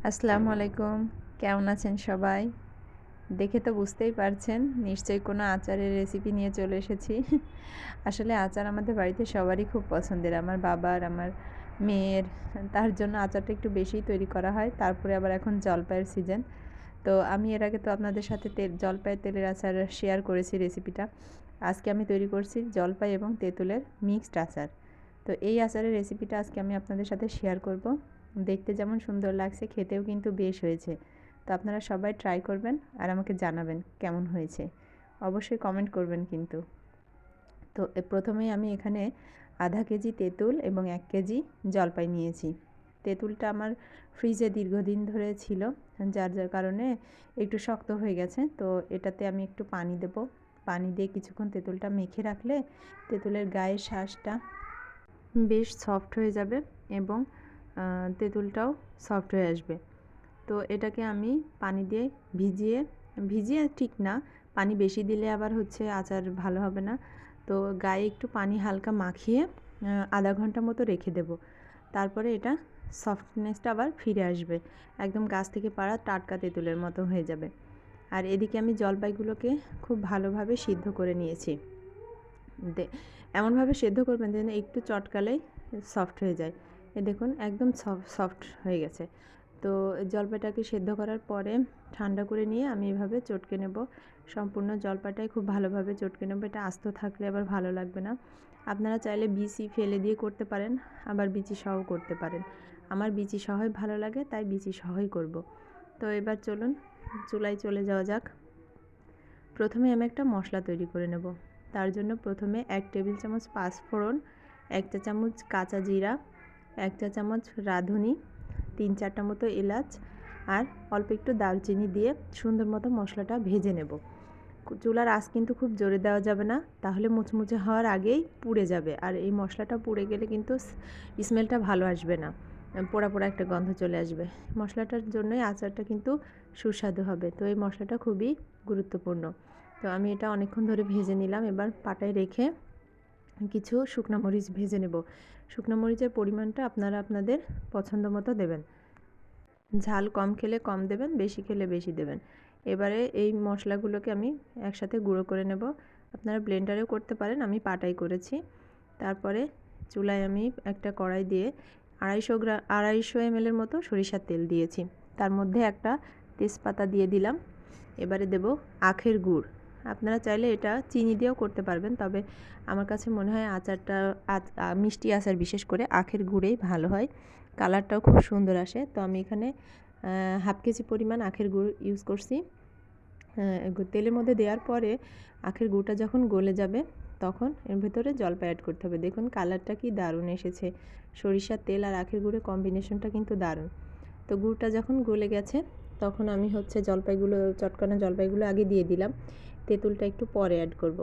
আসসালামু আলাইকুম। কেমন আছেন সবাই? দেখে তো বুঝতেই পারছেন নিশ্চয়ই কোনো আচারের রেসিপি নিয়ে চলে এসেছি। আসলে আচার আমাদের বাড়িতে সবারই খুব পছন্দের। আমার বাবার, আমার মেয়ের, তার জন্য আচারটা একটু বেশিই তৈরি করা হয়। তারপরে আবার এখন জলপাইয়ের সিজন। তো আমি এর আগে তো আপনাদের সাথে জলপাইয়ের তেলের আচার শেয়ার করেছি রেসিপিটা। আজকে আমি তৈরি করছি জলপাই এবং তেঁতুলের মিক্সড আচার। তো এই আচারের রেসিপিটা আজকে আমি আপনাদের সাথে শেয়ার করব। দেখতে যেমন সুন্দর লাগছে, খেতেও কিন্তু বেশ হয়েছে। তো আপনারা সবাই ট্রাই করবেন আর আমাকে জানাবেন কেমন হয়েছে। অবশ্যই কমেন্ট করবেন কিন্তু। তো প্রথমেই আমি এখানে আধা কেজি তেঁতুল এবং 1 কেজি জলপাই নিয়েছি। তেঁতুলটা আমার ফ্রিজে দীর্ঘদিন ধরে ছিল, যার কারণে একটু শক্ত হয়ে গেছে। তো এটাতে আমি একটু পানি দেব। পানি দিয়ে কিছুক্ষণ তেঁতুলটা মেখে রাখলে তেঁতুলের গায়ের শাঁসটা বেশ সফট হয়ে যাবে এবং তেঁতুলটাও সফট হয়ে আসবে। তো এটাকে আমি পানি দিয়ে ভিজিয়ে ভিজিয়ে ঠিক না, পানি বেশি দিলে আবার হচ্ছে আচার ভালো হবে না। তো গায়ে একটু পানি হালকা মাখিয়ে আধা ঘন্টা মতো রেখে দেব। তারপরে এটা সফটনেসটা আবার ফিরে আসবে, একদম গাছ থেকে পাড়া টাটকা তেঁতুলের মতো হয়ে যাবে। আর এদিকে আমি জলপাইগুলোকে খুব ভালোভাবে সিদ্ধ করে নিয়েছি। এমনভাবে সেদ্ধ করবেন যেন একটু চটকালেই সফট হয়ে যায়। এ দেখুন একদম সফট হয়ে গেছে। তো জলপাইটাকে সেদ্ধ করার পরে ঠান্ডা করে নিয়ে আমি এভাবে চটকে নেব। সম্পূর্ণ জলপাইটাই খুব ভালোভাবে চটকে নেব। এটা আস্ত থাকলে আবার ভালো লাগবে না। আপনারা চাইলে বিচি ফেলে দিয়ে করতে পারেন, আবার বিচি সহ করতে পারেন। আমার বিচি সহই ভালো লাগে, তাই বিচি সহই করব। তো এবার চলুন চুলায় চলে যাওয়া যাক। প্রথমে আমি একটা মশলা তৈরি করে নেব। তার জন্য প্রথমে 1 টেবিল চামচ পাঁচফোড়ন, 1 চা চামচ কাঁচা জিরা, 1 চা চামচ রাঁধুনি, 3-4টা মতো এলাচ আর অল্প একটু দারচিনি দিয়ে সুন্দর মতো মশলাটা ভেজে নেব। চুলার আঁচ কিন্তু খুব জোরে দেওয়া যাবে না, তাহলে মুচমুচে হওয়ার আগেই পুড়ে যাবে। আর এই মশলাটা পুড়ে গেলে কিন্তু স্মেলটা ভালো আসবে না, পোড়া পোড়া একটা গন্ধ চলে আসবে। মশলাটার জন্যই আচারটা কিন্তু সুস্বাদু হবে। তো এই মশলাটা খুবই গুরুত্বপূর্ণ। তো আমি এটা অনেকক্ষণ ধরে ভেজে নিলাম। এবার পাটায় রেখে কিছু শুকনো মরিচ ভেজে নেব। শুকনো মরিচের পরিমাণটা আপনারা আপনাদের পছন্দ মতো দেবেন। ঝাল কম খেলে কম দেবেন, বেশি খেলে বেশি দেবেন। এবারে এই মশলাগুলোকে আমি একসাথে গুঁড়ো করে নেব। আপনারা ব্লেন্ডারেও করতে পারেন, আমি পাটাই করেছি। তারপরে চুলায় আমি একটা কড়াই দিয়ে 250 ml মতো সরিষার তেল দিয়েছি। তার মধ্যে একটা তেজপাতা দিয়ে দিলাম। এবারে দেব আখের গুড়। আপনারা চাইলে এটা চিনি দিয়েও করতে পারবেন, তবে আমার কাছে মনে হয় আচারটা মিষ্টি আচার বিশেষ করে আখের গুড়েই ভালো হয়, কালারটাও খুব সুন্দর আসে। তো আমি এখানে হাফ কেজি পরিমাণ আখের গুড় ইউজ করছি। তেলের মধ্যে দেওয়ার পরে আখের গুড়টা যখন গলে যাবে তখন এর ভেতরে জলপাই অ্যাড করতে হবে। দেখুন কালারটা কি দারুণ এসেছে। সরিষার তেল আর আখের গুড়ের কম্বিনেশনটা কিন্তু দারুণ। তো গুড়টা যখন গলে গেছে তখন আমি হচ্ছে চটকানো জলপাইগুলো আগে দিয়ে দিলাম। তেঁতুলটা একটু পরে অ্যাড করব।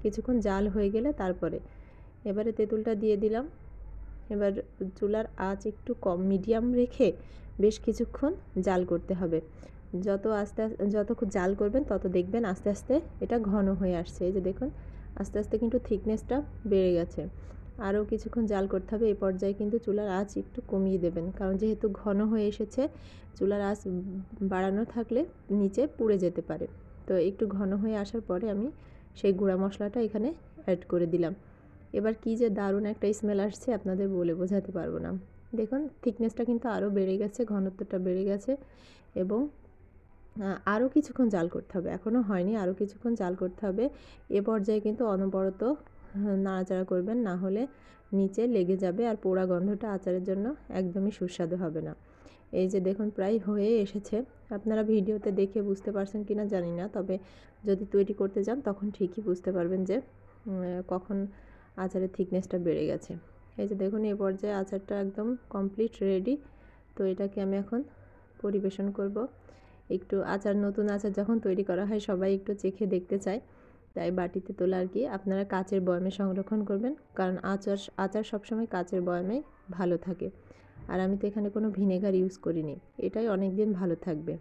কিছুক্ষণ জাল হয়ে গেলে তারপরে এবারে তেঁতুলটা দিয়ে দিলাম। এবার চুলার আঁচ একটু কম মিডিয়াম রেখে বেশ কিছুক্ষণ জাল করতে হবে। যত জাল করবেন তত দেখবেন আস্তে আস্তে এটা ঘন হয়ে আসছে। এই যে দেখুন আস্তে আস্তে কিন্তু থিকনেসটা বেড়ে গেছে। আরও কিছুক্ষণ জাল করতে হবে। এই পর্যায়ে কিন্তু চুলার আঁচ একটু কমিয়ে দেবেন, কারণ যেহেতু ঘন হয়ে এসেছে চুলার আঁচ বাড়ানো থাকলে নিচে পুড়ে যেতে পারে। তো একটু ঘন হয়ে আসার পরে আমি সেই গুঁড়া মশলাটা এখানে অ্যাড করে দিলাম। এবার কি যে দারুণ একটা স্মেল আসছে, আপনাদের বলে বোঝাতে পারবো না। দেখুন থিকনেসটা কিন্তু আরও বেড়ে গেছে, ঘনত্বটা বেড়ে গেছে এবং আরও কিছুক্ষণ জাল করতে হবে। এখনও হয়নি, আরও কিছুক্ষণ জাল করতে হবে। এ পর্যায়ে কিন্তু অনবরত নাড়াচাড়া করবেন, না হলে নিচে লেগে যাবে আর পোড়া গন্ধটা আচারের জন্য একদমই সুস্বাদু হবে না। এই যে দেখুন প্রায় হয়ে এসেছে। আপনারা ভিডিওতে দেখে বুঝতে পারছেন কিনা জানি না, তবে যদি তৈরি করতে যান তখন ঠিকই বুঝতে পারবেন যে কখন আচারের থিকনেসটা বেড়ে গেছে। এই যে দেখুন এই পর্যায়ে আচারটা একদম কমপ্লিট রেডি। তো এটাকে আমি এখন পরিবেশন করব। একটু নতুন আচার যখন তৈরি করা হয় সবাই একটু চেখে দেখতে চায়, তাই বাটিতে তোলা আর কি। আপনারা কাচের বয়ামে সংরক্ষণ করবেন, কারণ আচার সবসময় কাচের বয়ামেই ভালো থাকে। আর আমি তো এখানে কোনো ভিনেগার ইউজ করিনি, এটাই অনেক দিন ভালো থাকবে।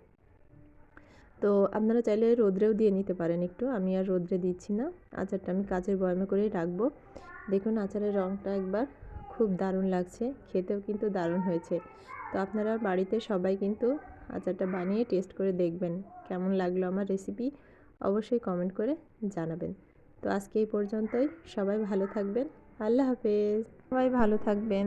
তো আপনারা চাইলে রোদ্রেও দিয়ে নিতে পারেন একটু, আমি আর রোদ্রে দিচ্ছি না। আচারটা আমি কাচের বয়ামে করেই রাখবো। দেখুন আচারের রঙটা একবার খুব দারুণ লাগছে, খেতেও কিন্তু দারুণ হয়েছে। তো আপনারা বাড়িতে সবাই কিন্তু আচারটা বানিয়ে টেস্ট করে দেখবেন কেমন লাগলো আমার রেসিপি, অবশ্যই কমেন্ট করে জানাবেন। তো আজকে এই পর্যন্তই, সবাই ভালো থাকবেন। আল্লাহ হাফেজ। সবাই ভালো থাকবেন।